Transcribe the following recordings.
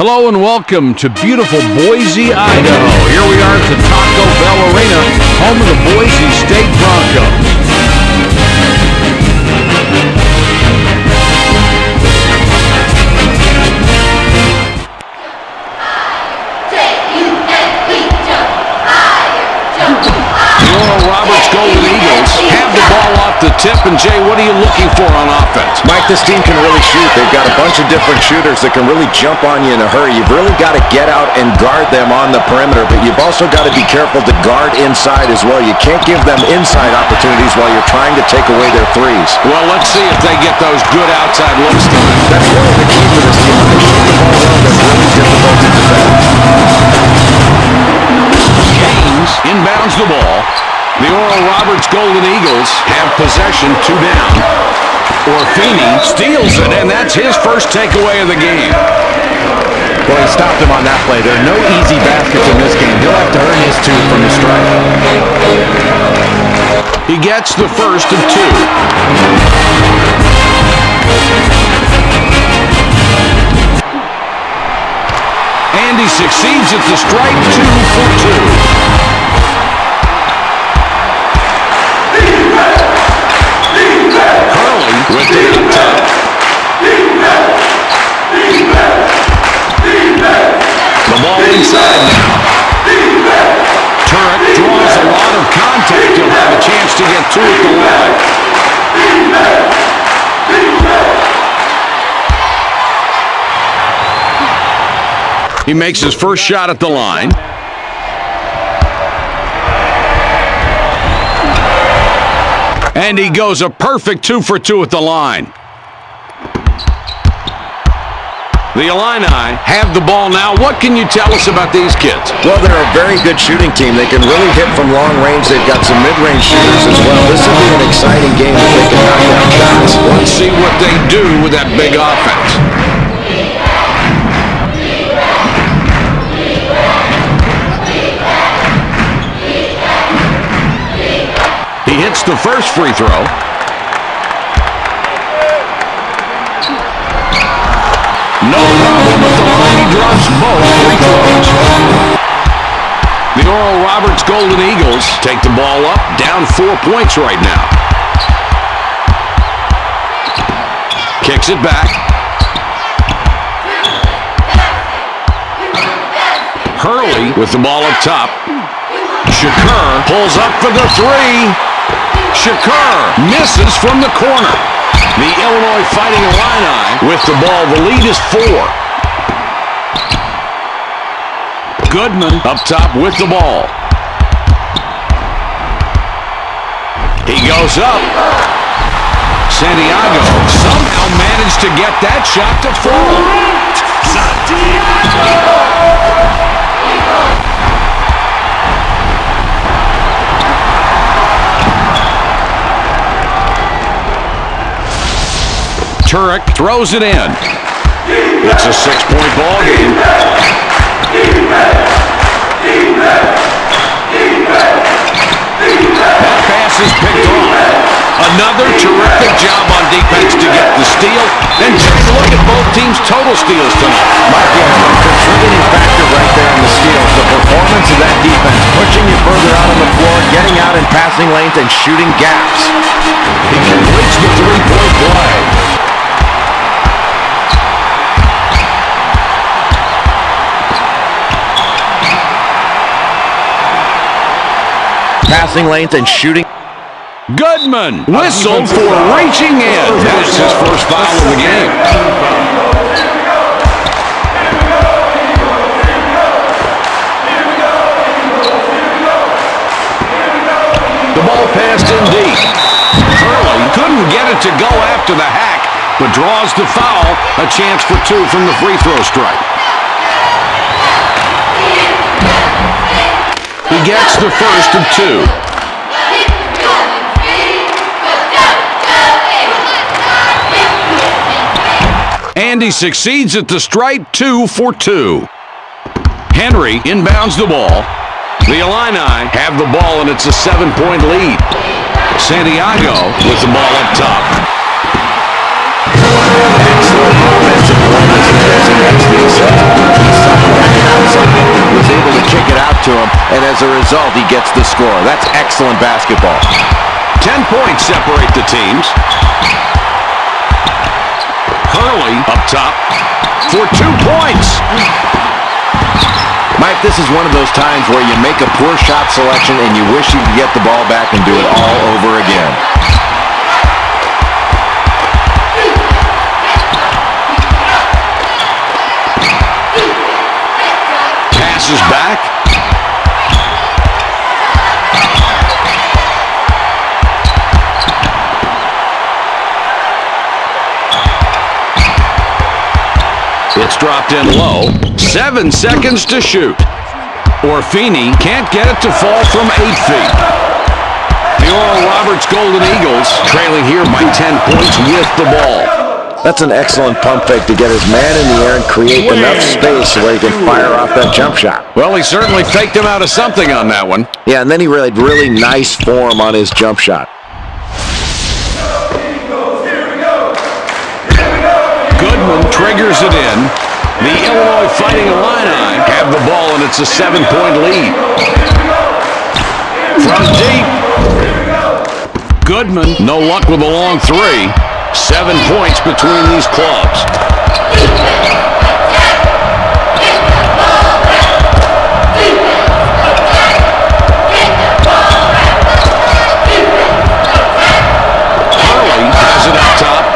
Hello and welcome to beautiful Boise, Idaho. Here we are at the Taco Bell Arena, home of the Boise State Broncos. Golden Eagles have the ball off the tip, and Jay, what are you looking for on offense? Mike, this team can really shoot. They've got a bunch of different shooters that can really jump on you in a hurry. You've really got to get out and guard them on the perimeter, but you've also got to be careful to guard inside as well. You can't give them inside opportunities while you're trying to take away their threes. Well, let's see if they get those good outside looks tonight. That's really the key for this team. When they shoot the ball well, they're really difficult to defend. Gaines inbounds the ball. The Oral Roberts Golden Eagles have possession, 2 down. Orfini steals it, and that's his first takeaway of the game. Well, he stopped him on that play. There are no easy baskets in this game. He'll have to earn his 2 from the stripe. He gets the first of 2. And he succeeds at the stripe, 2 for 2. With the top. The ball inside now. Turek draws a lot of contact. He'll have a chance to get 2 at the line. He makes his first shot at the line. And he goes a perfect 2 for 2 at the line. The Illini have the ball now. What can you tell us about these kids? Well, they're a very good shooting team. They can really hit from long range. They've got some mid-range shooters as well. This will be an exciting game if they can knock down shots. Let's see what they do with that big offense. He hits the first free throw. No problem at the line. He drops both free throws. The Oral Roberts Golden Eagles take the ball up, down 4 points right now. Kicks it back. Hurley with the ball up top. Shakur pulls up for the 3. Shakur misses from the corner. The Illinois Fighting Illini with the ball. The lead is 4. Goodman up top with the ball. He goes up. Santiago somehow managed to get that shot to fall. Turek throws it in. It's a 6-point ball game. That pass is picked off. Another terrific job on defense to get the steal. And take a look at both teams' total steals tonight. Mike, yeah, a contributing factor right there in the steals. The performance of that defense, pushing you further out on the floor, getting out in passing lanes, and shooting gaps. He completes the 3-point play. Passing lanes and shooting. Goodman whistled for reaching in. That's his first foul of the game. The ball passed in deep. Hurley couldn't get it to go after the hack, but draws the foul. A chance for 2 from the free throw stripe. He gets the first of 2. And he succeeds at the stripe, 2 for 2. Henry inbounds the ball. The Illini have the ball, and it's a 7-point lead. Santiago with the ball up top. Excellent offensive performance, and that's the decided to have something, was able to kick it out to him, and as a result, he gets the score. That's excellent basketball. 10 points separate the teams. Hurley up top for 2 points. Mike, this is one of those times where you make a poor shot selection and you wish you could get the ball back and do it all over again. Passes back. It's dropped in low. 7 seconds to shoot. Orfini can't get it to fall from 8 feet. The Oral Roberts Golden Eagles trailing here by 10 points with the ball. That's an excellent pump fake to get his man in the air and create enough space where he can fire off that jump shot. Well, he certainly faked him out of something on that one. Yeah, and then he had really nice form on his jump shot. Goodman triggers it in. The Illinois Fighting Illini have the ball, and it's a 7-point lead. From deep. Goodman, no luck with a long three. 7 points between these clubs. Hurley has it up top.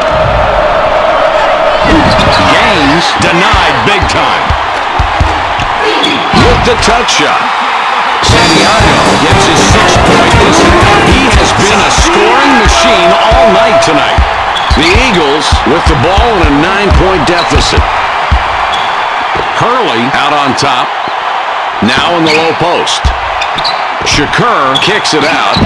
Denied big time. With the touch shot. Santiago gets his 6th point this half. He has been a scoring machine all night tonight. The Eagles with the ball in a 9-point deficit. Hurley out on top. Now in the low post. Shakur kicks it out.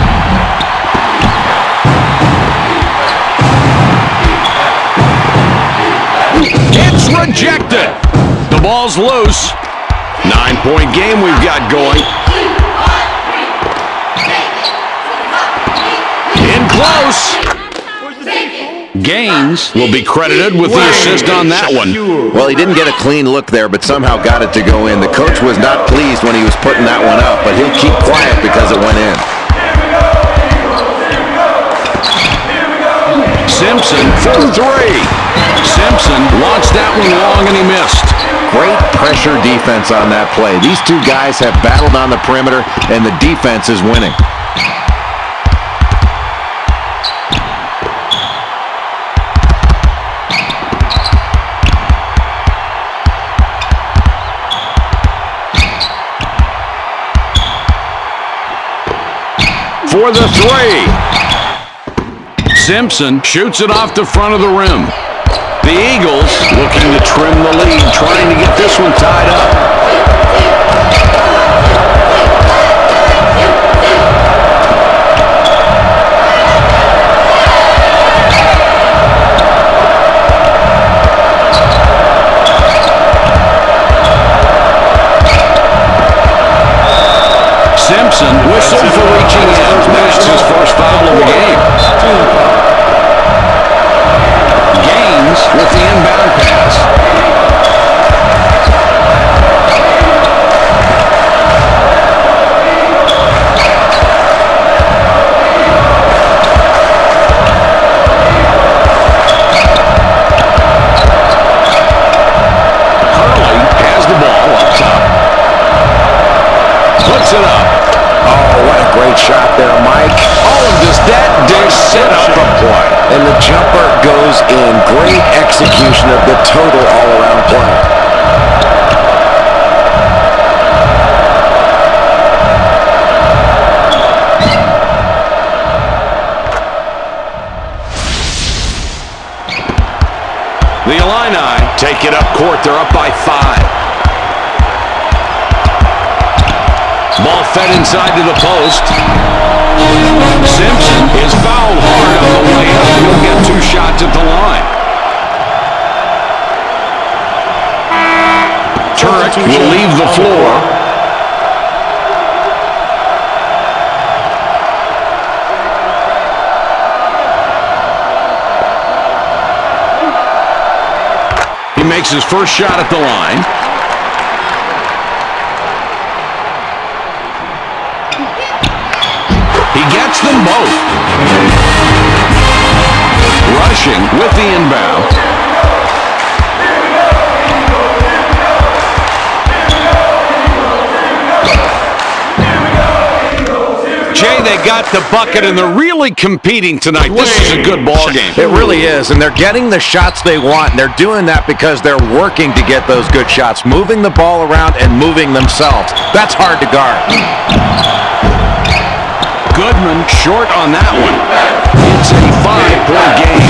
It's rejected. The ball's loose. 9-point game we've got going. In close. Gaines will be credited with the assist on that one. Well, he didn't get a clean look there, but somehow got it to go in. The coach was not pleased when he was putting that one up, but he'll keep quiet because it went in. Simpson for 3. Simpson launched that one long and he missed. Great pressure defense on that play. These two guys have battled on the perimeter, and the defense is winning. For the 3. Simpson shoots it off the front of the rim. The Eagles looking to trim the lead, trying to get this one tied up. Simpson whistled for reaching in. That's his first foul of the game. Gaines with the inbound pass. Hurley has the ball up top. Puts it up. Oh, what a great shot there, Mike. All of this, that dish set up a play. And the jumper goes in. Great execution of the total all-around play. The Illini take it up court. They're up by 5. Ball fed inside to the post. Simpson is fouled hard on the way up. He'll get 2 shots at the line. Turek will leave the floor. He makes his first shot at the line. gets them both. Rushing with the inbound. Jay, they got the bucket, and they're really competing tonight. This is a good ball game. It really is, and they're getting the shots they want, and they're doing that because they're working to get those good shots, moving the ball around and moving themselves. That's hard to guard. Goodman short on that one. It's a 5-point game.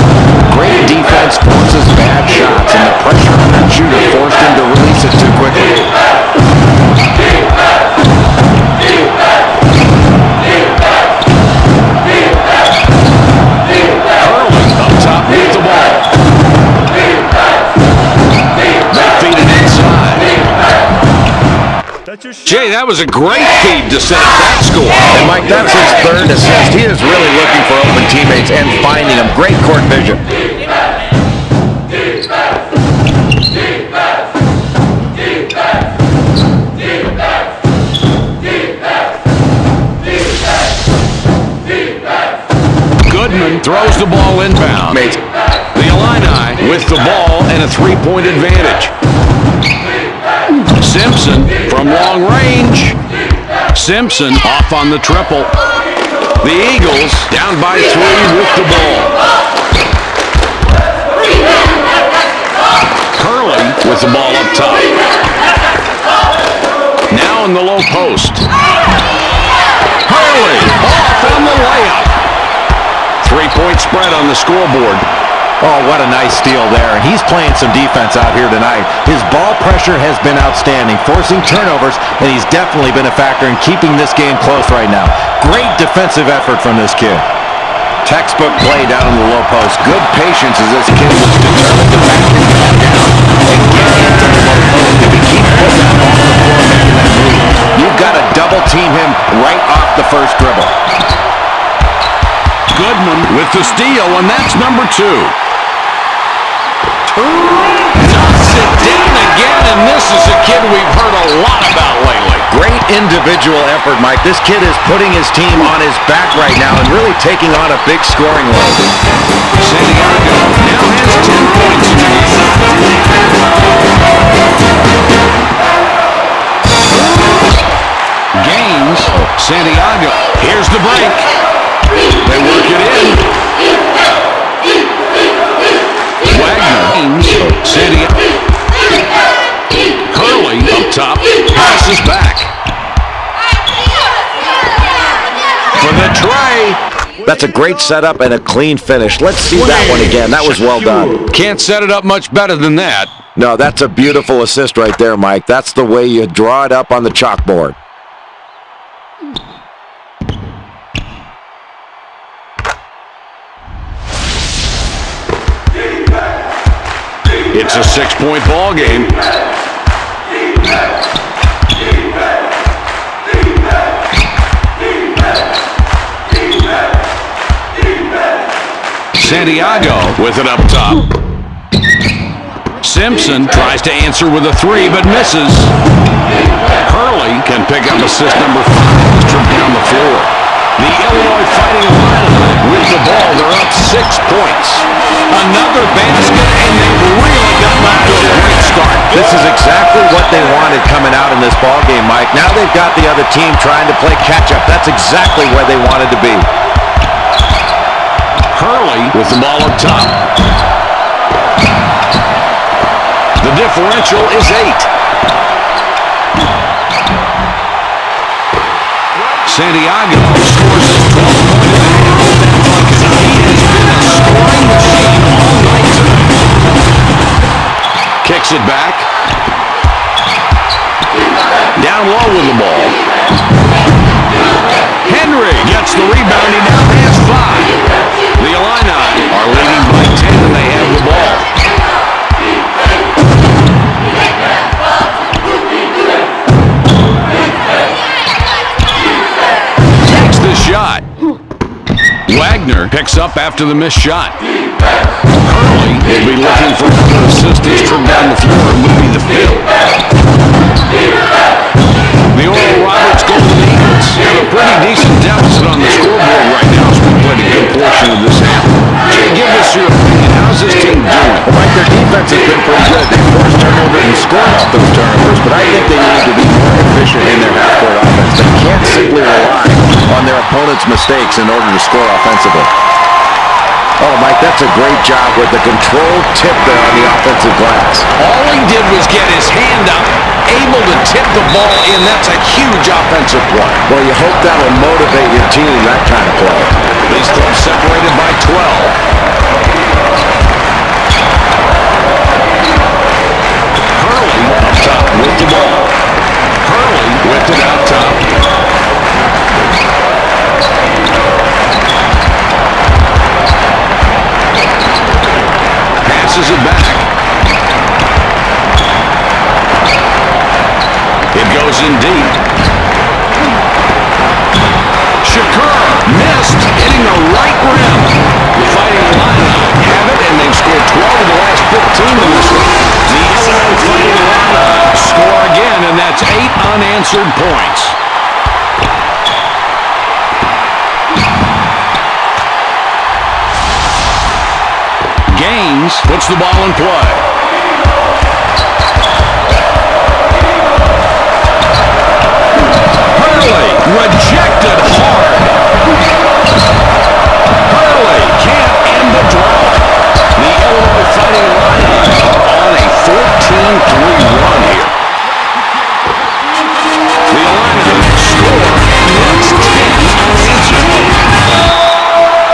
Great defense forces bad shots, and the pressure on that shooter forced him to release it too quickly. Curling up top with the ball. They feed it inside. Jay, that was a great feed to set up that score. And Mike, that's his third assist. He is really looking for open teammates and finding them. Great court vision. Goodman throws the ball inbound. The Illini with the ball and a 3-point advantage. Simpson from long range. Simpson off on the triple. The Eagles down by 3 with the ball. Curley with the ball up top. Now in the low post. Curley off on the layup. 3-point spread on the scoreboard. Oh, what a nice steal there. And he's playing some defense out here tonight. His ball pressure has been outstanding, forcing turnovers, and he's definitely been a factor in keeping this game close right now. Great defensive effort from this kid. Textbook play down in the low post. Good patience as this kid was determined to back his man down and get into the low post. If he keeps putting that ball on the floor making that move, you've got to double team him right off the first dribble. Goodman with the steal, and that's number 2. Knocks it down again, and this is a kid we've heard a lot about lately. Great individual effort, Mike. This kid is putting his team on his back right now and really taking on a big scoring load. Santiago now has 10 points in the game. Gaines, Santiago. Here's the break. They work it in. Wagner, Santiago. Curley up top, passes back. For the tray. That's a great setup and a clean finish. Let's see that one again. That was well done. Can't set it up much better than that. No, that's a beautiful assist right there, Mike. That's the way you draw it up on the chalkboard. It's a 6-point ball game. Santiago with it up top. Simpson tries to answer with a 3 but misses. Curley can pick up assist number 5 as trip down the floor. The Illinois Fighting Illini with the ball. They're up 6 points. Another basket, and they've really gotten off to a great start. This is exactly what they wanted coming out in this ball game, Mike. Now they've got the other team trying to play catch-up. That's exactly where they wanted to be. Curley with the ball up top. The differential is 8. Santiago scores his 12th point of the game. He has been a scoring machine all night tonight. Kicks it back. Down low with the ball. Henry gets the rebound. He now has 5. The Illini are leading by 10, and they have the ball. Takes the shot. Wagner picks up after the missed shot. Curley will be looking for another assist. He's turned down the floor and will be the 5th. The Oral Roberts Golden Eagles have a pretty decent deficit on the scoreboard right now as we played a good portion of this half. Jay, give us your opinion. How's this team doing? Well, Mike, their defense has been pretty good. They forced turnovers and scored off those turnovers, but I think they need to be more efficient in their half-court offense. They can't simply rely on their opponent's mistakes in order to score offensively. Oh, Mike, that's a great job with the controlled tip there on the offensive glass. All he did was get his hand up, able to tip the ball in. That's a huge offensive play. Well, you hope that'll motivate your team, that kind of play. These clubs separated by 12. Hurley up top with the ball. Hurley with it out top. Passes it back. It goes in deep. Shakur missed, hitting the right rim. The Fighting Illini have it, and they've scored 12 of the last 15 in this one. The Illinois Fighting Illini score again, and that's 8 unanswered points. Gaines puts the ball in play. Hurley rejected hard. Hurley can't end the drought. The Illinois Fighting Illini are on a 14-3 run here. The Illini score, and that's 10 unanswered.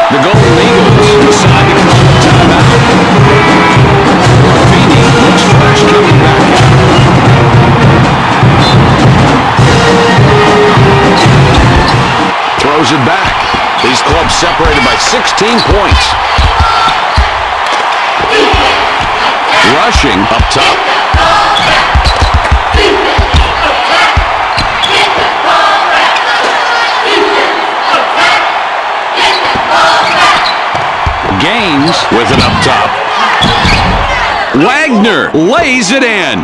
The Golden Eagles decide to call a timeout. Feeney looks fresh coming back. Throws it back. These clubs separated by 16 points. Rushing up top. Gaines with it up top. Wagner lays it in.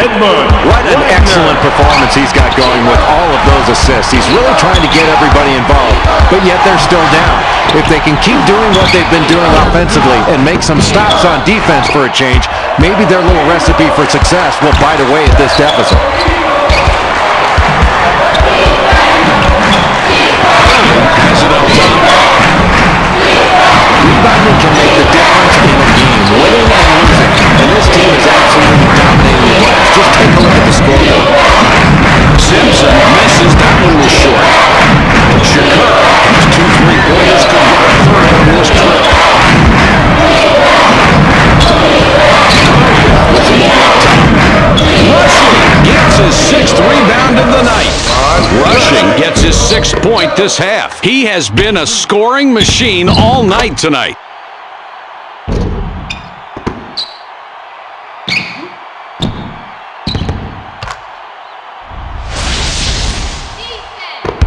What an excellent performance he's got going with all of those assists. He's really trying to get everybody involved, but yet they're still down. If they can keep doing what they've been doing offensively and make some stops on defense for a change, maybe their little recipe for success will bite away at this deficit. Has it up top. Rebounding can make the difference in a game, winning and losing. And this team is absolutely dominating the glass. Just take a look at the scoreboard. Simpson misses. That one was short. Shakur has 2 3-pointers to get a third on this trip. Rushing gets his 6th rebound of the night. Rushing gets his 6th point this half. He has been a scoring machine all night tonight.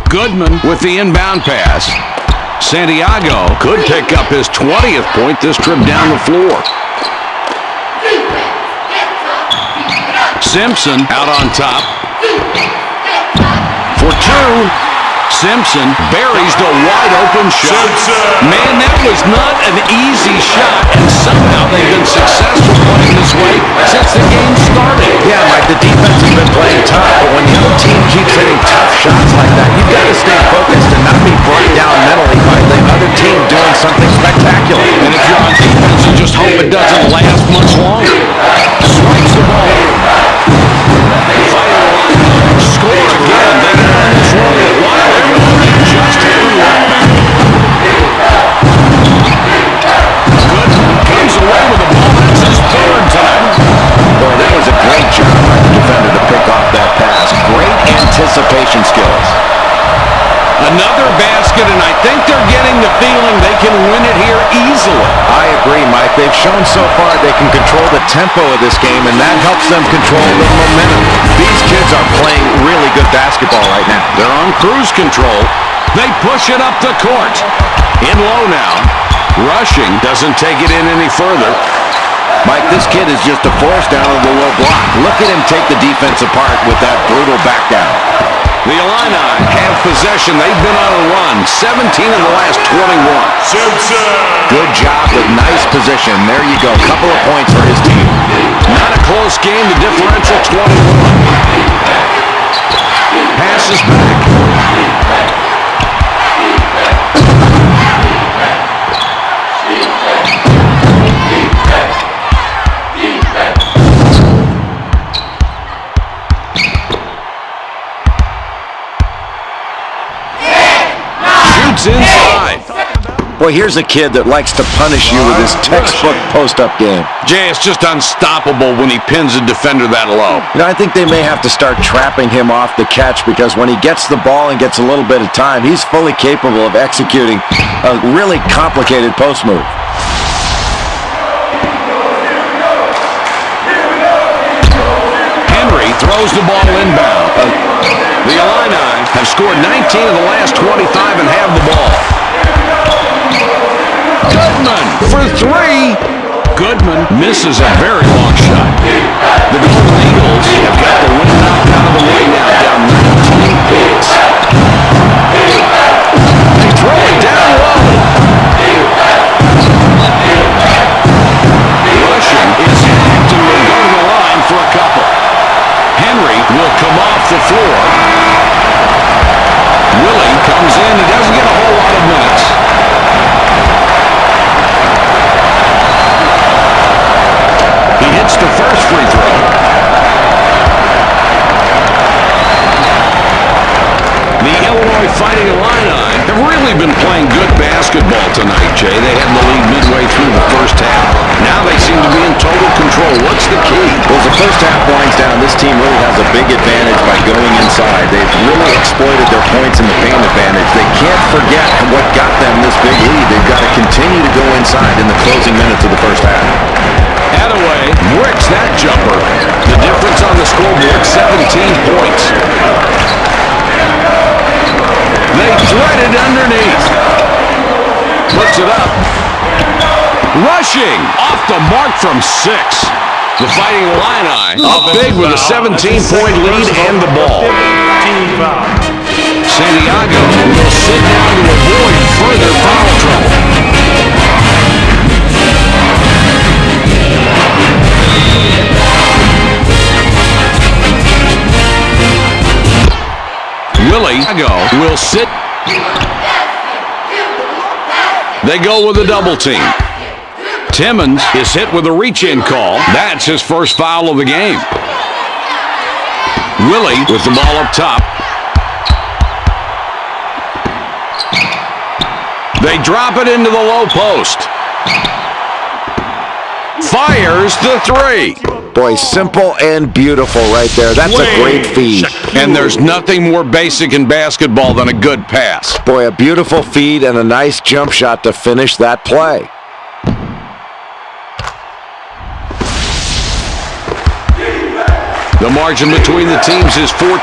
Goodman with the inbound pass. Santiago could pick up his 20th point this trip down the floor. Simpson out on top. For 2. Simpson buries the wide-open shot. Man, that was not an easy shot, and somehow they've been successful playing this way since the game started. Yeah, Mike, the defense has been playing tough, but when the other team keeps hitting tough shots like that, you've got to stay focused and not be brought down mentally by the other team doing something spectacular. And if you're on defense, you just hope it doesn't last much longer. Strikes the ball. Score again. They've been on this run a while. Just Goodman comes away with the ball. That's his 3rd time. Boy, that was a great job by the defender to pick off that pass. Great anticipation skills. Another basket, and I think they're getting the feeling they can win it here easily. I agree, Mike. They've shown so far they can control the tempo of this game, and that helps them control the momentum. These kids are playing really good basketball right now. They're on cruise control. They push it up the court. In low now. Rushing doesn't take it in any further. Mike, this kid is just a force down on the low block. Look at him take the defense apart with that brutal back down. The Illini have possession. They've been on a run. 17 in the last 21. Simpson. Good job with nice position. There you go. Couple of points for his team. Not a close game. The differential 21. Passes back. Inside. Boy, here's a kid that likes to punish you with his textbook post-up game. Jay, it's just unstoppable when he pins a defender that low. You know, I think they may have to start trapping him off the catch because when he gets the ball and gets a little bit of time, he's fully capable of executing a really complicated post move. Henry throws the ball inbound. The Illini have scored 19 of the last 25 and have the ball. Goodman for three. Goodman misses a very long shot. The Golden Eagles have got the win knocked out of the way now, down 19 points. They throw it down low. Rushing is hacked and will go to the line for a couple. Henry will come off the floor. Willie comes in. He doesn't get a whole lot of minutes. He hits the first free throw. The Illinois Fighting Illini have really been playing good basketball tonight, Jay. They had the lead midway through the first half. Now they seem to be in total control. What's the key? Well, as the first half winds down, this team really has a big advantage by going inside. They've really exploited their points in the paint advantage. They can't forget what got them this big lead. They've got to continue to go inside in the closing minutes of the first half. Attaway bricks that jumper. The difference on the scoreboard, 17 points. They thread it underneath. Puts it up. Rushing off the mark from 6. The Fighting Illini up big with a 17-point lead and the ball. Santiago will sit down to avoid further foul trouble. Willie will sit. They go with a double team. Timmons is hit with a reach-in call. That's his first foul of the game. Willie with the ball up top. They drop it into the low post. Fires the three. Boy, simple and beautiful right there. That's a great feed. And there's nothing more basic in basketball than a good pass. Boy, a beautiful feed and a nice jump shot to finish that play. The margin between the teams is 14.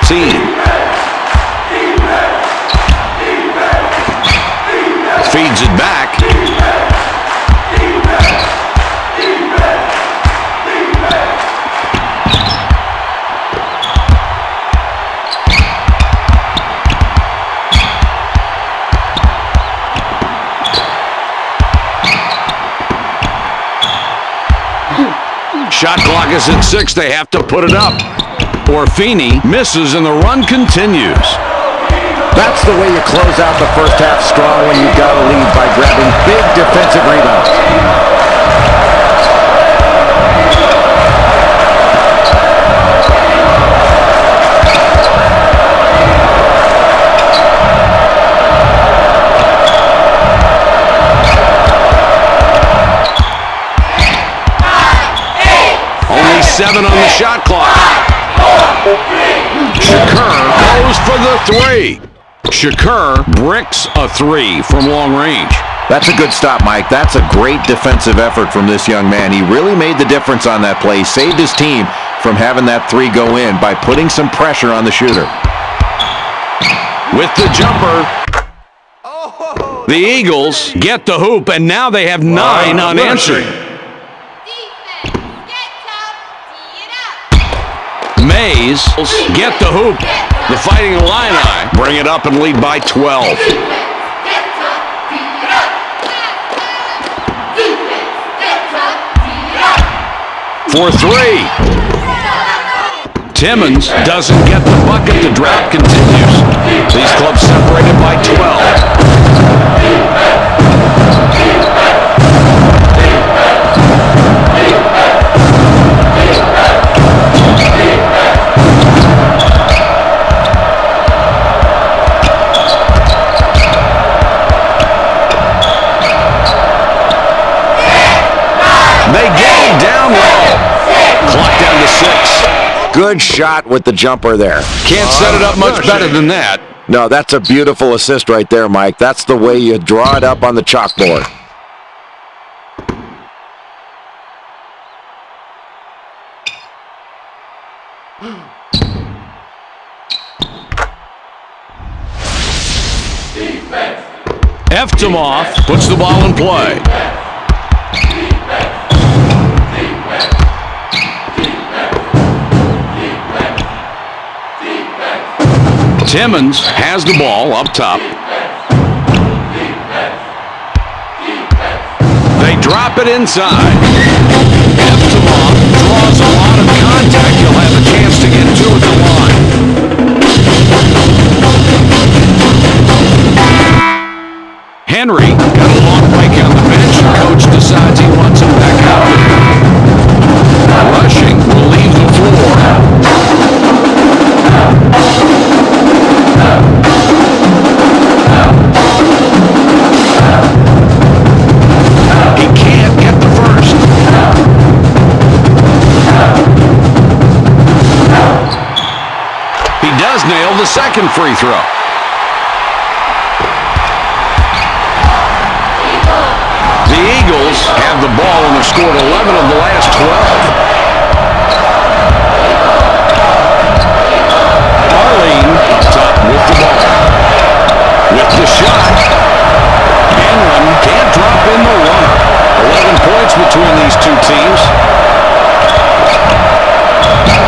Feeds it back. Shot clock is at 6. They have to put it up. Orfini misses and the run continues. That's the way you close out the first half strong when you've got a lead, by grabbing big defensive rebounds. Only 7 on the shot clock. Shakur goes for the 3. Shakur bricks a 3 from long range. That's a good stop, Mike. That's a great defensive effort from this young man. He really made the difference on that play. Saved his team from having that 3 go in by putting some pressure on the shooter. With the jumper. The Eagles get the hoop, and now they have 9 unanswered. Mays get the hoop. The Fighting Illini bring it up and lead by 12. For three. Timmons doesn't get the bucket. The drought continues. These clubs separated by 12. They get it down low. Clock down to 6. Good shot with the jumper there. Can't set it up much better than that. No, that's a beautiful assist right there, Mike. That's the way you draw it up on the chalkboard. Eftimov puts the ball in play. Timmons has the ball up top. They drop it inside. Eftimov draws a lot of contact. He'll have a chance to get two at the line. Henry got a long break on the bench. The coach decides he wants him back out there. Rushing will leave the floor. He can't get the first. He does nail the second free throw. The Eagles have the ball and have scored 11 of the last 12. Arlene up top with the ball. With the shot. Hanlon can't drop in the runner. 11 points between these two teams.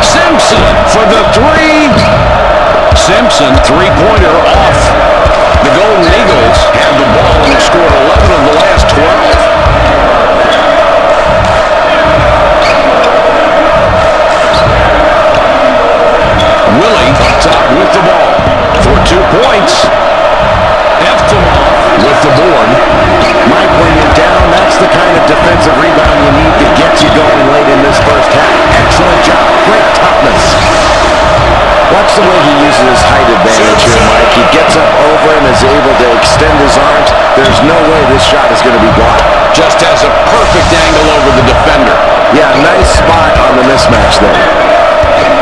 Simpson for the three. Simpson, three-pointer off. The Golden Eagles have the ball and have scored 11 of the last 12. Willie up top with the ball for 2 points. Eftimov with the board. Mike, when you're down, that's the kind of defensive rebound you need to get you going late in this first half. Excellent job. Great toughness. Watch the way he uses his height advantage here, Mike. He gets up over and is able to extend his arms. There's no way this shot is going to be blocked. Just has a perfect angle over the defender. Yeah, nice spot on the mismatch there.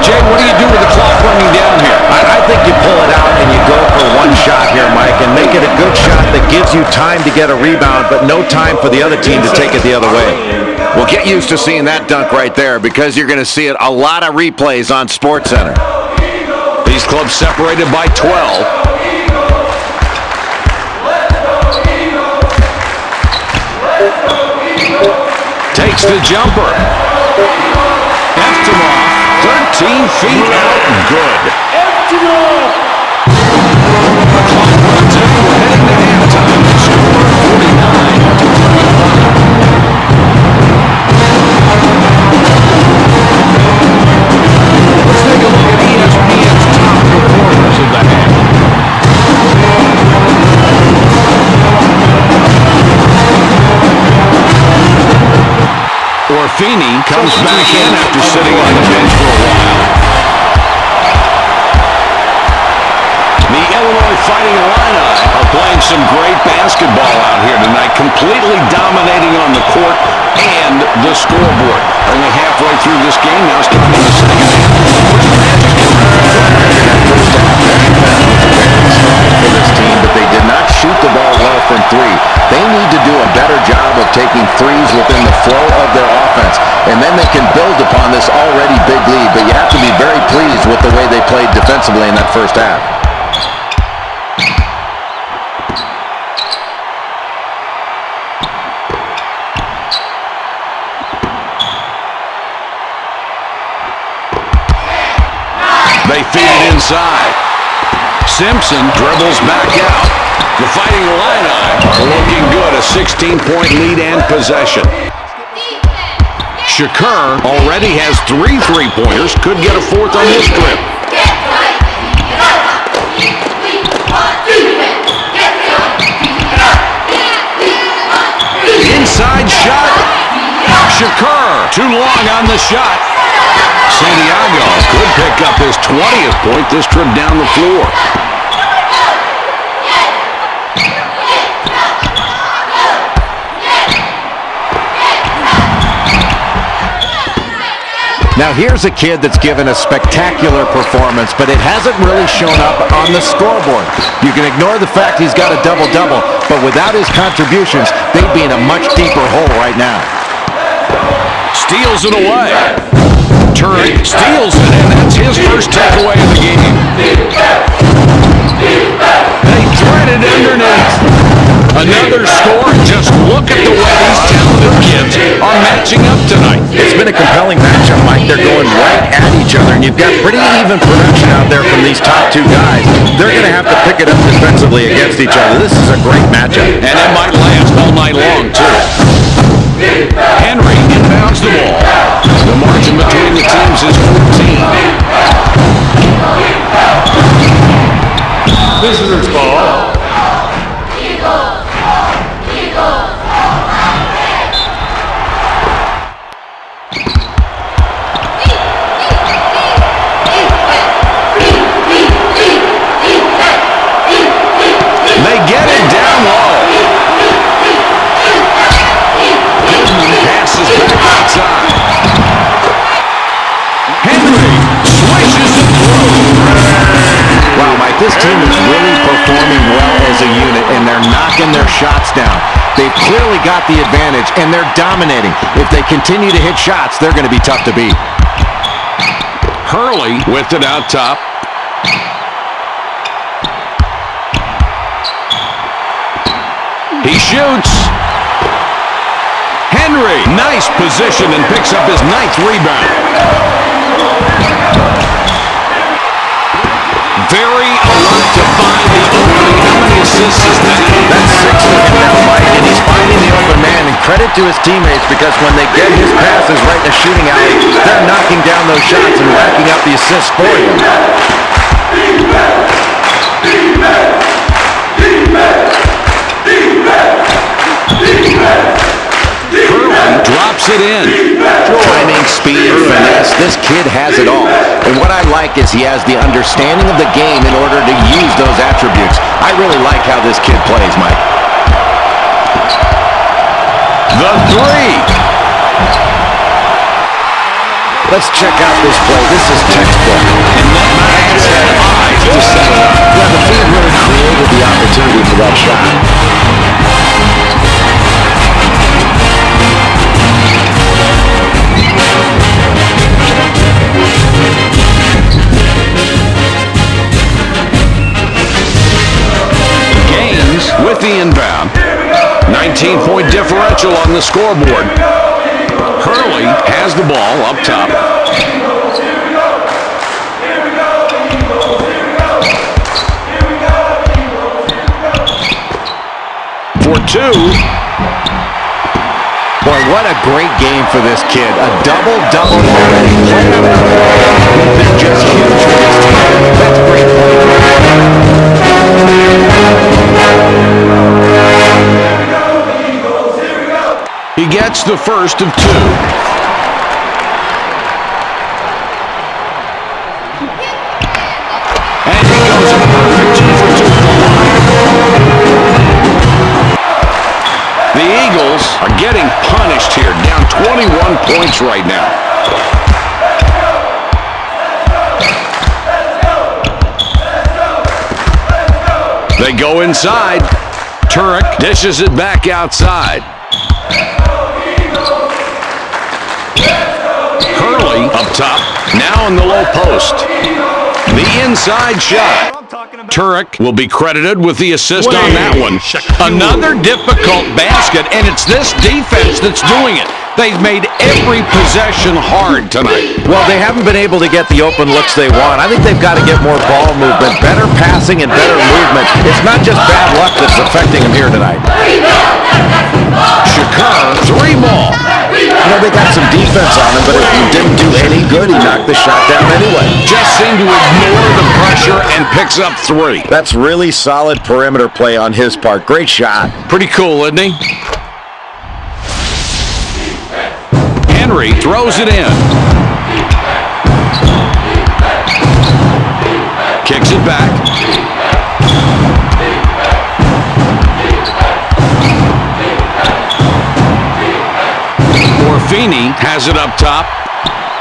Jay, what do you do with the clock running down here? I think you pull it out and you go for one shot here, Mike, and make it a good shot that gives you time to get a rebound, but no time for the other team to take it the other way. Well, get used to seeing that dunk right there because you're going to see it a lot of replays on SportsCenter. These clubs separated by 12. Takes the jumper. Eftimov, 13 feet out and good. The clock runs out. We're heading to halftime. The score 49-21. Let's take a look at ESPN's top performers of the half. Orfini comes back in after sitting on the bench for a while. The Illinois Fighting Illini are playing some great basketball out here tonight, completely dominating on the court and the scoreboard. Only halfway through this game, now starting in the second half. For this team, but they did not shoot the ball well from three. They need to do a better job of taking threes within the flow of their offense, and then they can build upon this already big lead, but you have to be very pleased with the way they played defensively in that first half. They feed it inside. Simpson dribbles back out. The Fighting Illini are looking good. A 16-point lead and possession. Shakur already has 3 3-pointers. Could get a 4th on this trip. Inside shot. Shakur too long on the shot. Santiago could pick up his 20th point this trip down the floor. Now here's a kid that's given a spectacular performance, but it hasn't really shown up on the scoreboard. You can ignore the fact he's got a double-double, but without his contributions, they'd be in a much deeper hole right now. Steals it away. Turek steals it, and that's his first takeaway of the game. They thread it underneath. Another score, and just look at the way these talented kids are matching up tonight. It's been a compelling matchup, Mike. They're going right at each other, and you've got pretty even production out there from these top 2 guys. They're going to have to pick it up defensively against each other. This is a great matchup. And it might last all night long, too. Henry inbounds the ball. The margin between the teams is 14. Visitors ball. They get it down low. Goodman passes back outside. Henry swishes it through. Wow, Mike, this team is really performing well as a unit, and they're knocking their shots down. They've clearly got the advantage, and they're dominating. If they continue to hit shots, they're going to be tough to beat. Hurley with it out top. He shoots. Henry, nice position, and picks up his 9th rebound. Very alert to find the opening. How many assists is that? That's 6 for him now, Mike, and he's finding the open man. And credit to his teammates, because when they get his passes right in the shooting alley, they're knocking down those shots and racking up the assists for him. Hurley drops it in. Timing, speed, finesse. This kid has it all. And what I like is he has the understanding of the game in order to use those attributes. I really like how this kid plays, Mike. The 3. Let's check out this play. This is textbook. And that pass had eyes to set it up. Yeah, the feed really created the opportunity for that shot. Gaines with the inbound. 19-point differential on the scoreboard. Hurley has the ball up top. For 2. Boy, what a great game for this kid. A double-double already. He's been just huge for this team. That's great play. He gets the first of 2. And he goes a perfect 2 for 2 at the line. The Eagles are getting punished here, down 21 points right now. They go inside. Turek dishes it back outside. Hurley up top, now in the low post. The inside shot. Turek will be credited with the assist on that one. Another difficult basket, and it's this defense that's doing it. They've made every possession hard tonight. Well, they haven't been able to get the open looks they want. I think they've got to get more ball movement, better passing and better movement. It's not just bad luck that's affecting them here tonight. Shakur, 3 ball. They got some defense on him, but it didn't do any good. He knocked the shot down anyway. Just seemed to ignore the pressure and picks up 3. That's really solid perimeter play on his part. Great shot. Pretty cool, isn't he? Henry throws it in. Kicks it back. Orfini has it up top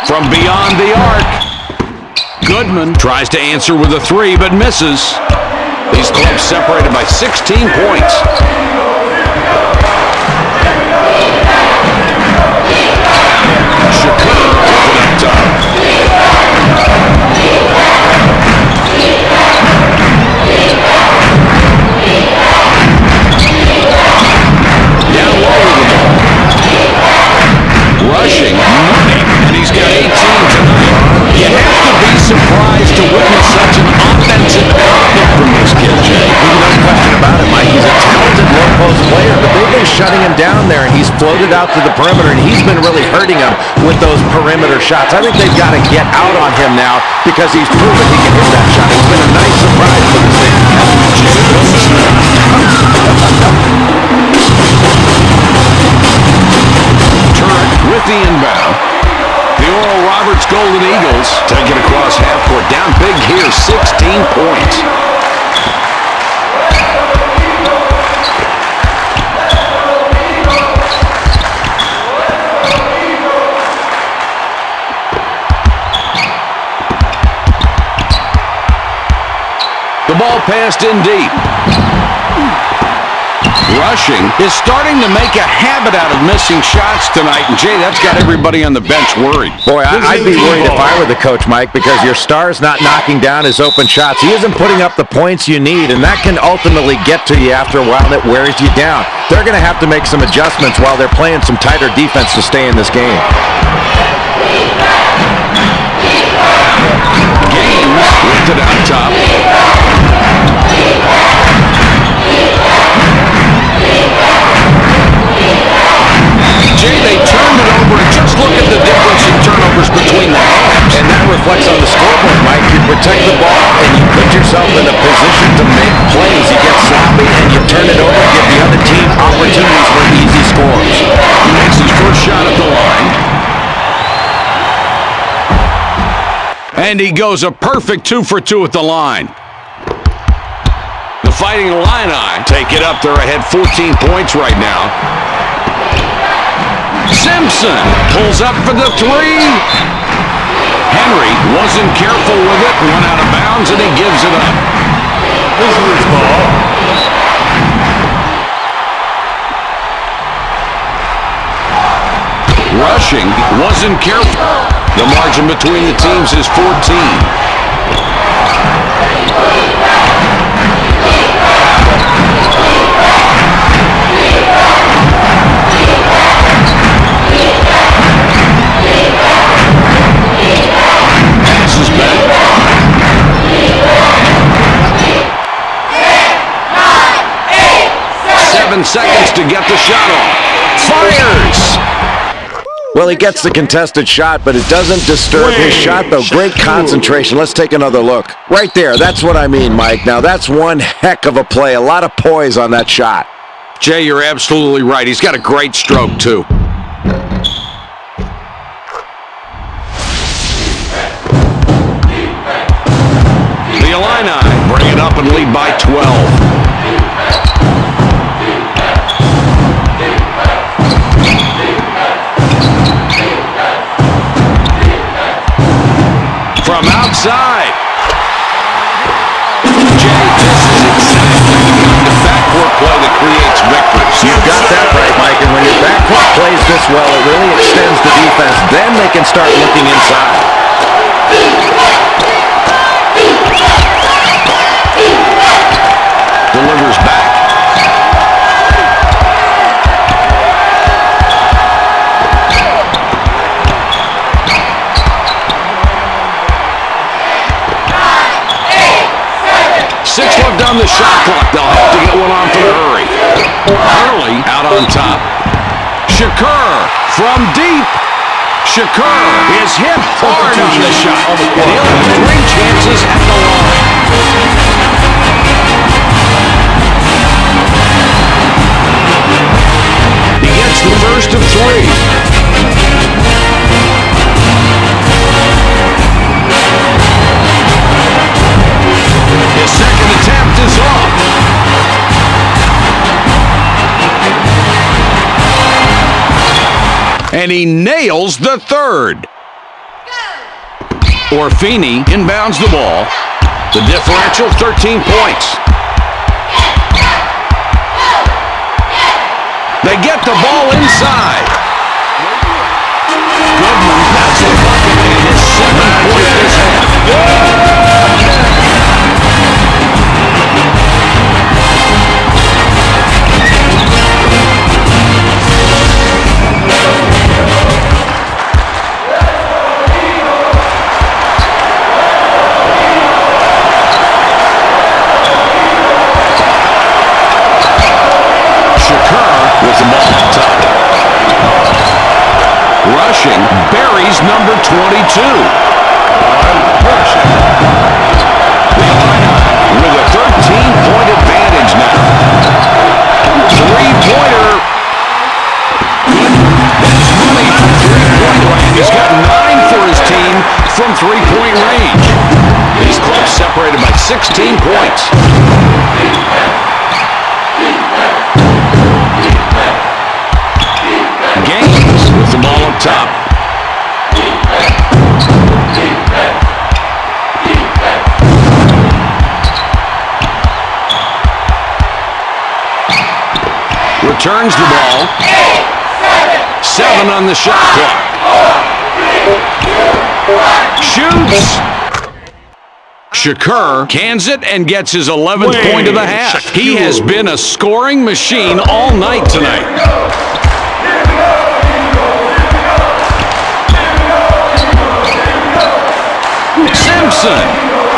from beyond the arc. Goodman tries to answer with a 3 but misses. These clubs separated by 16 points. Shakur with it up top. Down low with the ball. Rushing, money, and he's got 18 tonight. You have to be surprised to witness such an offensive output from this kid, Jay. No question about it, Mike. He's a talented low-post player, but they've been shutting him down there, and he's floated out to the perimeter, and he's been really hurting them with those perimeter shots. I think they've got to get out on him now because he's proven he can hit that shot. It's been a nice surprise for the team. Turret with the inbound. The Oral Roberts Golden Eagles take it across half court. Down big here, 16 points. The ball passed in deep. Rushing is starting to make a habit out of missing shots tonight. And, Jay, that's got everybody on the bench worried. Boy, I'd be worried if I were the coach, Mike, because your star's not knocking down his open shots. He isn't putting up the points you need, and that can ultimately get to you after a while. That wears you down. They're going to have to make some adjustments while they're playing some tighter defense to stay in this game. Gaines lifted out top. Jay, they turned it over, and just look at the difference in turnovers between the halves. And that reflects on the scoreboard, Mike. You protect the ball, and you put yourself in a position to make plays. You get sloppy, and you turn it over, give the other team opportunities for easy scores. He makes his first shot at the line. And he goes a perfect 2 for 2 at the line. The Fighting Illini take it up. They're ahead 14 points right now. Simpson pulls up for the 3. Henry wasn't careful with it, went out of bounds, and he gives it up. This is his ball. Rushing wasn't careful. The margin between the teams is 14. Passes back. 7 seconds to get the shot off. Fires! Well, he gets the contested shot, but it doesn't disturb his shot, though. Great concentration. Let's take another look. Right there. That's what I mean, Mike. Now, that's one heck of a play. A lot of poise on that shot. Jay, you're absolutely right. He's got a great stroke, too. The Illini bring it up and lead by 12. From outside. Jay, this is exactly the backcourt play that creates victories. You've got that right, Mike. And when your backcourt plays this well, it really extends the defense. Then they can start looking inside. Delivers back. on the shot clock. They'll have to get one on for the hurry. Hurley out on top. Shakur from deep. Shakur is hit hard on the shot. And he'll have 3 chances at the line. He gets the first of 3. His second attempt is off. And he nails the third. Orfini inbounds the ball. The differential, 13 points. They get the ball inside. Goodman puts the bucket in his 7-point this half. Rushing, buries number 22. The Illini with a 13-point advantage now. Three-pointer. That's money from three-point range. He's got 9 for his team from three-point range. These clubs separated by 16 points. Gaines with the ball up top. Returns the ball. 7 on the shot clock. Shoots. Shakur cans it and gets his 11th point of the half. He has been a scoring machine all night tonight. Simpson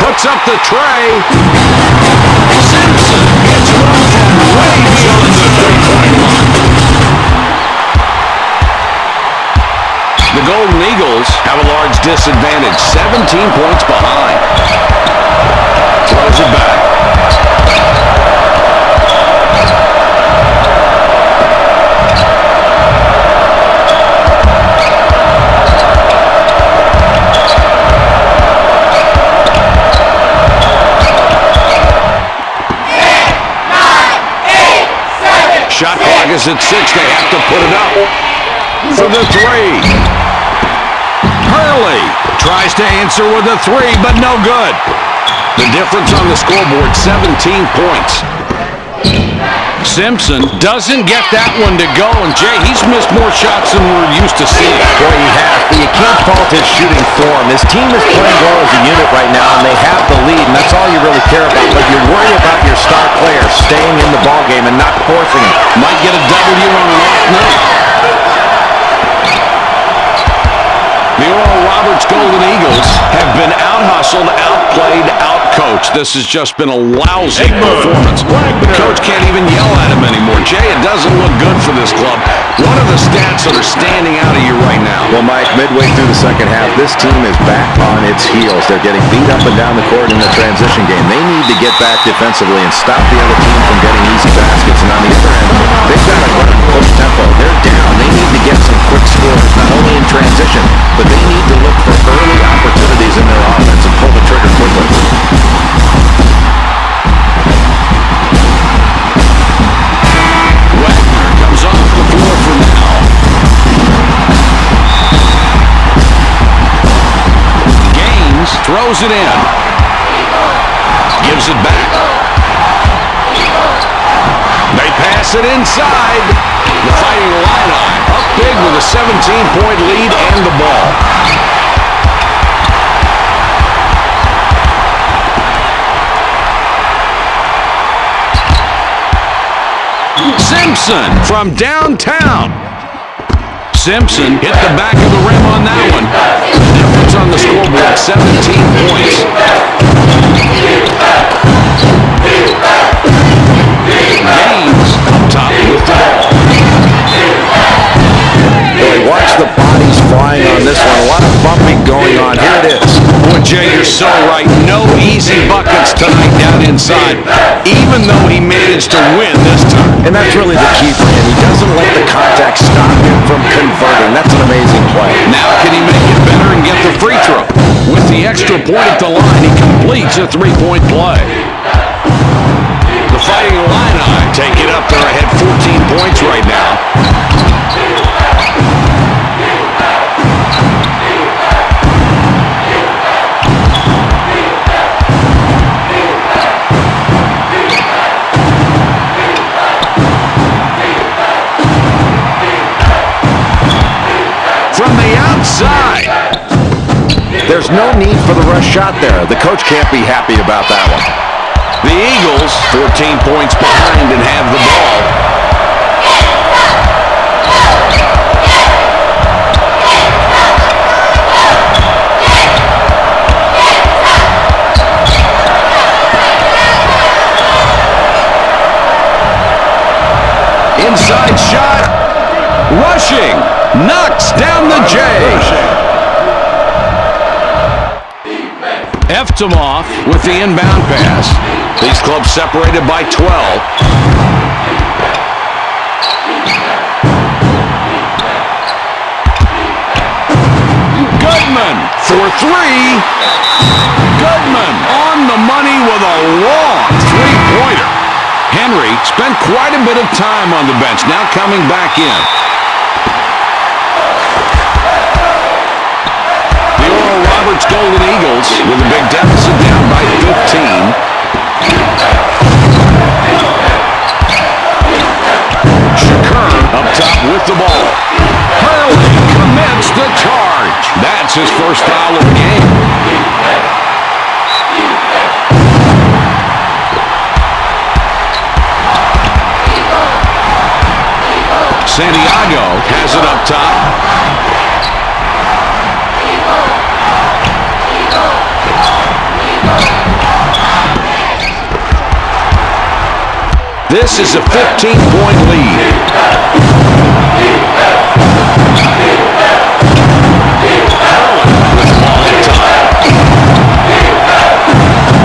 puts up the tray. Simpson gets one from way beyond the three-point line. The Golden Eagles have a large disadvantage, 17 points behind. Throws it back. Shot clock is at 6. They have to put it up for the 3. Hurley tries to answer with a 3, but no good. The difference on the scoreboard, 17 points. Simpson doesn't get that one to go, and Jay, he's missed more shots than we're used to seeing. Boy, he has, but you can't fault his shooting form. His team is playing well as a unit right now, and they have the lead, and that's all you really care about. But you worry about your star player staying in the ballgame and not forcing it. Might get a W on an off night. The Oral Roberts Golden Eagles have been out-hustled, outplayed, outcoached. This has just been a lousy performance. The coach can't even yell at him anymore. Jay, it doesn't look good for this club. What are the stats that are standing out of you right now? Well, Mike, midway through the second half, this team is back on its heels. They're getting beat up and down the court in the transition game. They need to get back defensively and stop the other team from getting easy baskets. And on the other end, they've got to run and push tempo. They're down. They need to get some quick scores, not only in transition, but they need to look for early opportunities in their offense and pull the trigger quickly. Wagner comes off the floor for now. Gaines throws it in. Gives it back. They pass it inside. The Fighting Illini up big with a 17-point lead and the ball. Simpson from downtown. Simpson hit the back of the rim on that one. The difference on the scoreboard, 17 points. Gaines up top with the ball. Boy, watch the bodies flying on this one. A lot of bumping going on. Here it is. Boy, Jay, you're so right. No easy buckets tonight down inside, even though he managed to win this time. And that's really the key for him. He doesn't let the contact stop him from converting. That's an amazing play. Now can he make it better and get the free throw? With the extra point at the line, he completes a three-point play. The Fighting Illini take it up. They're ahead 14 points right now. From the outside. There's no need for the rush shot there. The coach can't be happy about that one. The Eagles, 14 points behind and have the ball. Inside shot. Rushing. Knocks down the J. Eftimov with the inbound pass. These clubs separated by 12. Goodman for three. Goodman on the money with a long three-pointer. Henry spent quite a bit of time on the bench, now coming back in. The Oral Roberts Golden Eagles with a big deficit down by 15. Shakur up top with the ball. Hurley commits the charge. That's his first foul of the game. Santiago has it up top. This is a 15-point lead.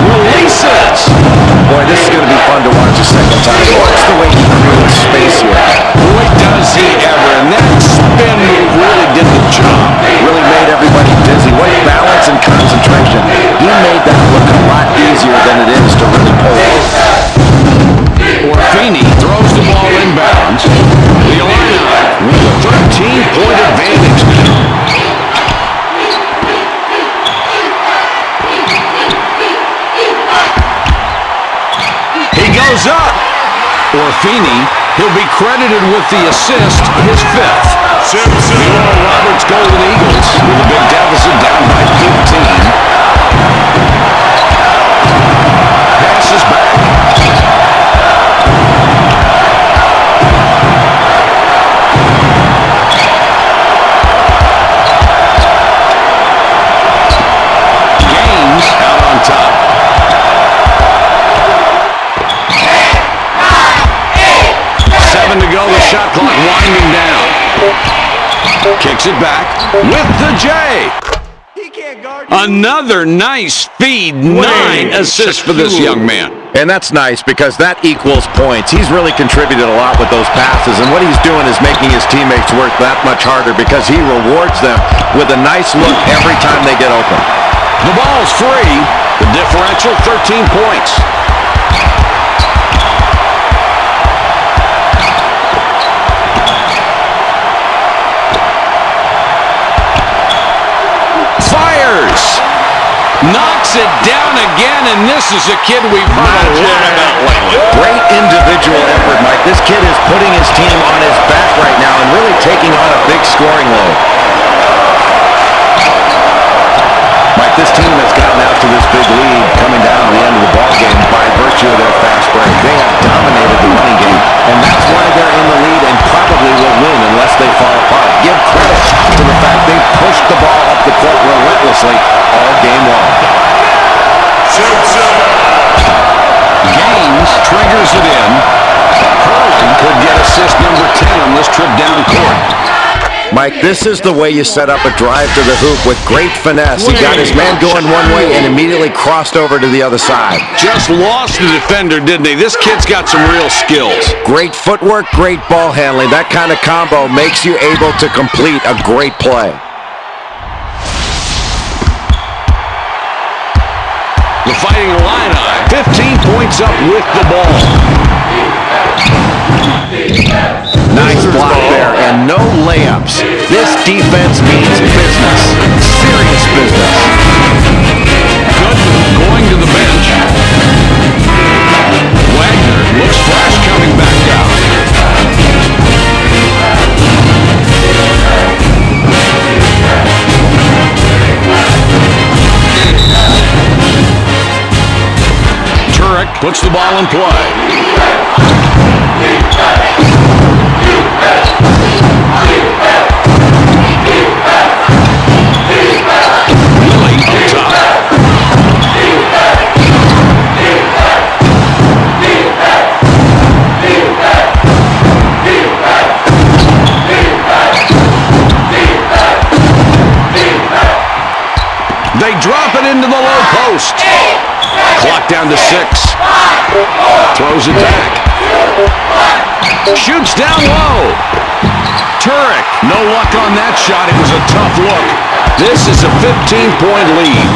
Releases. Boy, this is going to be fun to watch a second time. Watch the way he creates space here. Boy, does he ever. And that spin move really did the job. Really made everybody dizzy. What balance and concentration. He made that look a lot easier than it is to really pull off. Orfini throws the ball inbounds. The Illini with a 13-point advantage now. He goes up. Orfini, he'll be credited with the assist, his fifth. The Oral Roberts Golden Eagles with a big deficit down by 15. Passes back. Gaines out on top. To go, the shot clock winding down. Kicks it back with the J. Another nice feed. 9 assists for this young man. And that's nice because that equals points. He's really contributed a lot with those passes, and what he's doing is making his teammates work that much harder because he rewards them with a nice look every time they get open. The ball's free. The differential, 13 points. Knocks it down again, and this is a kid we've heard a lot about lately. Great individual effort, Mike. This kid is putting his team on his back right now and really taking on a big scoring load. Mike, this team has gotten out to this big lead coming down to the end of the ballgame by virtue of their fast break. They have dominated the running game, and that's why they're in the lead and probably will win unless they fall apart. Give credit to the fact they pushed the ball up the court relentlessly all game long. Mike, this is the way you set up a drive to the hoop with great finesse. He got his man going one way and immediately crossed over to the other side. Just lost the defender, didn't he? This kid's got some real skills. Great footwork, great ball handling. That kind of combo makes you able to complete a great play. The Fighting Illini, 15 points up with the ball. Nice block there, and no layups. This defense means business. Serious business. Goodman going to the bench. Wagner looks fresh coming back out. Turek puts the ball in play. Lilly up top. They drop it into the low post. Clock down to 6. Throws it back. Shoots down low. Turek, no luck on that shot. It was a tough look. This is a 15-point lead.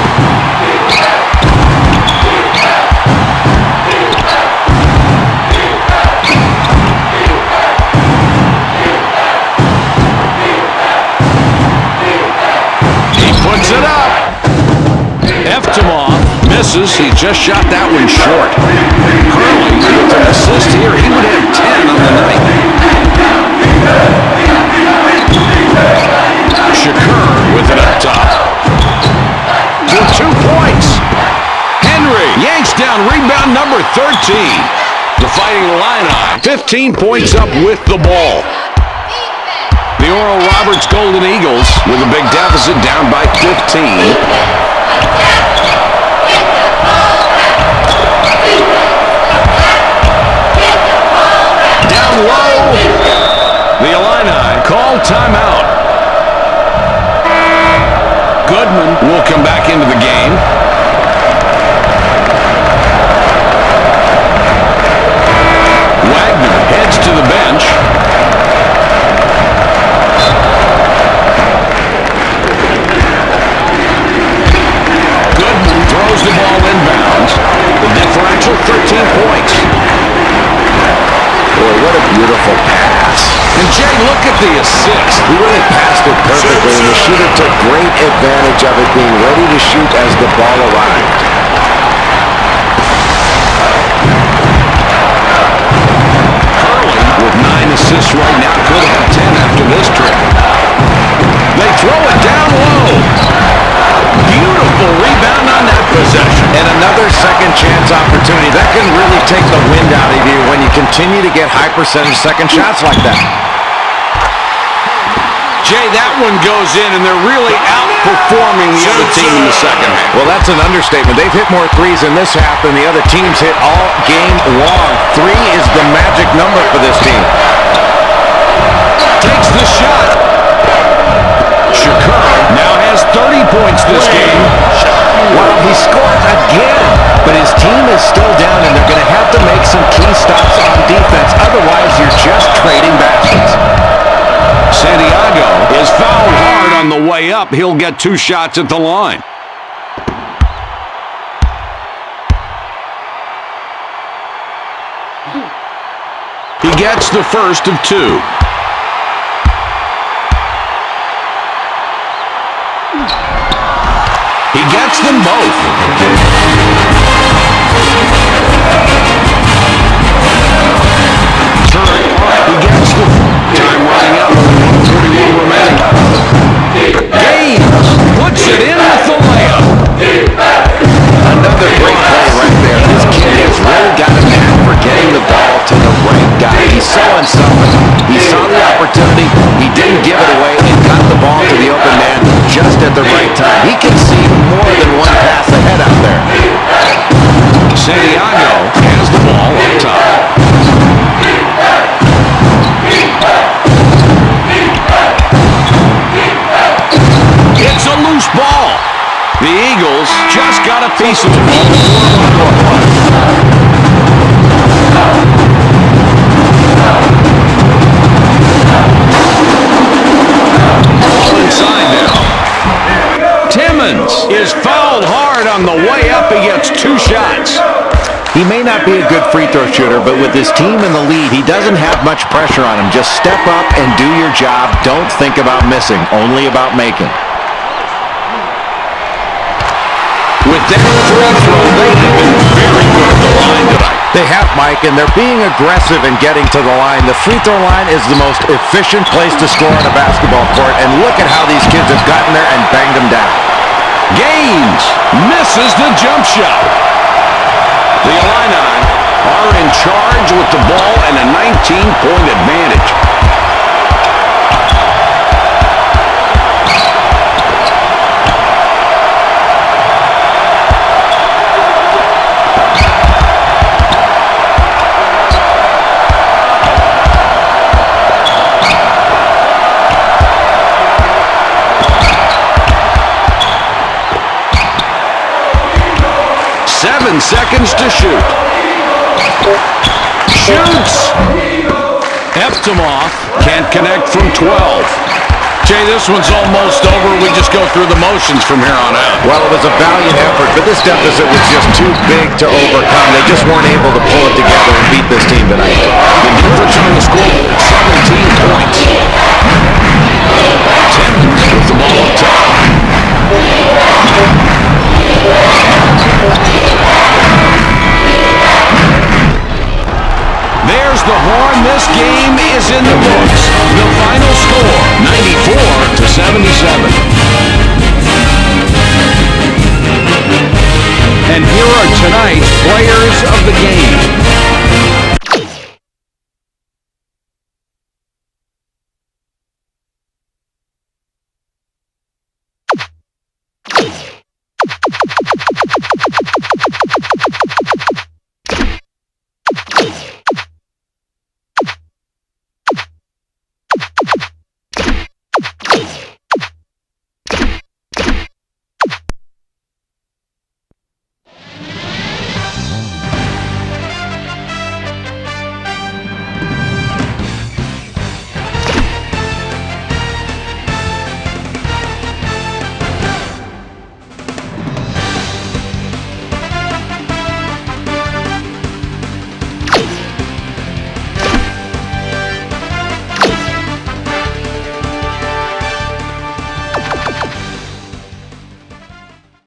He puts it up. Eftimov misses. He just shot that one short. Hurley with an assist here. He would have 10 on the night. Shakur with it up top. For 2 points. Henry yanks down rebound number 13. The Fighting Illini, 15 points up with the ball. The Oral Roberts Golden Eagles with a big deficit down by 15. Down low. The Illini call timeout. Goodman will come back into the game. Wagner heads to the bench. Goodman throws the ball inbounds. The differential 13 points. Boy, what a beautiful pass. And Jay, look at the assist. He really passed it perfectly, and the shooter took great advantage of it being ready to shoot as the ball arrived. Hurley with 9 assists right now. Could have 10 after this trip. They throw it down low. Beautiful rebound on that possession. And another second chance opportunity. That can really take the wind out of you when you continue to get high percentage second shots like that. Jay, that one goes in, and they're really outperforming the other team in the second half. Well, that's an understatement. They've hit more threes in this half than the other teams hit all game long. 3 is the magic number for this team. Takes the shot. Shakur now has 30 points this game. Well, he scores again, but his team is still down, and they're going to have to make some key stops on defense. Otherwise, you're just trading baskets. Santiago is fouled hard on the way up. He'll get 2 shots at the line. He gets the first of 2. He gets them both. Turek, he gets the time running out with 141 remaining. Gaines puts it in with the layup. Another great play right there. This kid has really got a knack for getting the ball to the right guy. He's so unselfish. He saw the opportunity. He didn't give it away and got the ball to the open man just at the right time. He can see more than one pass ahead out there. The Eagles just got a piece of it. Inside now. Timmons is fouled hard on the way up. He gets 2 shots. He may not be a good free throw shooter, but with his team in the lead, he doesn't have much pressure on him. Just step up and do your job. Don't think about missing, only about making. With that free throw, they have been very good at the line tonight. They have, Mike, and they're being aggressive in getting to the line. The free throw line is the most efficient place to score on a basketball court, and look at how these kids have gotten there and banged them down. Gaines misses the jump shot. The Illini are in charge with the ball and a 19-point advantage. Seconds to shoot. Shoots. Eptimov can't connect from 12. Jay, this one's almost over. We just go through the motions from here on out. Well, it was a valiant effort, but this deficit was just too big to overcome. They just weren't able to pull it together and beat this team tonight. The difference in the score, 17 points. Timmons with the ball up top. There's the horn. This game is in the books. The final score, 94-77. And here are tonight's players of the game.